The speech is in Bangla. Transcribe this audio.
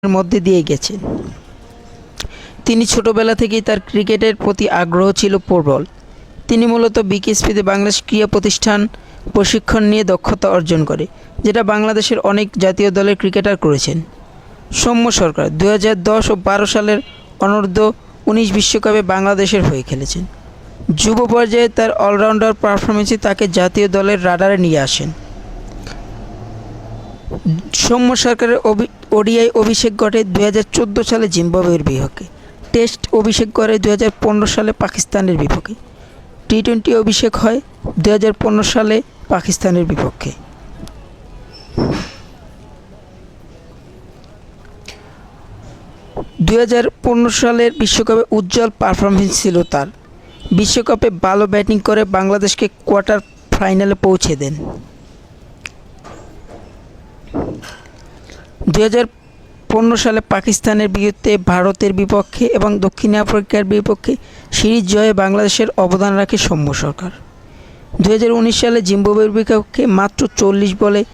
মধ্যে দিয়ে গেছেন। তিনি ছোটবেলা থেকেই তার ক্রিকেটের প্রতি আগ্রহ ছিল প্রবল। তিনি মূলত বিকেএসপিতে বাংলাদেশ ক্রীড়া প্রতিষ্ঠান প্রশিক্ষণ নিয়ে দক্ষতা অর্জন করে, যেটা বাংলাদেশের অনেক জাতীয় দলের ক্রিকেটার করেছেন। সৌম্য সরকার 2010 ও 12 সালের অনূর্ধ্ব-19 বিশ্বকাপে বাংলাদেশের হয়ে খেলেছেন। যুব পর্যায়ে তার অলরাউন্ডার পারফরমেন্সে তাকে জাতীয় দলের রাডারে নিয়ে আসেন। সৌম্য সরকারের ওডিআই অভিষেক ঘটে 2014 সালে জিম্বাবুয়ের বিপক্ষে, টেস্ট অভিষেক করে 2015 সালে পাকিস্তানের বিপক্ষে, টি-20 অভিষেক হয় 2015 সালে পাকিস্তানের বিপক্ষে। সালের বিশ্বকাপে উজ্জ্বল পারফরমেন্স ছিল তার। বিশ্বকাপে ভালো ব্যাটিং করে বাংলাদেশকে কোয়ার্টার ফাইনালে পৌঁছে দেন। 2015 সালে পাকিস্তানের বিরুদ্ধে, ভারতের বিপক্ষে এবং দক্ষিণ আফ্রিকার বিপক্ষে সিরিজ জয়ে বাংলাদেশের অবদান রাখে সৌম্য সরকার। 2019 সালে জিম্বাবুয়ের বিপক্ষে মাত্র 40 বলে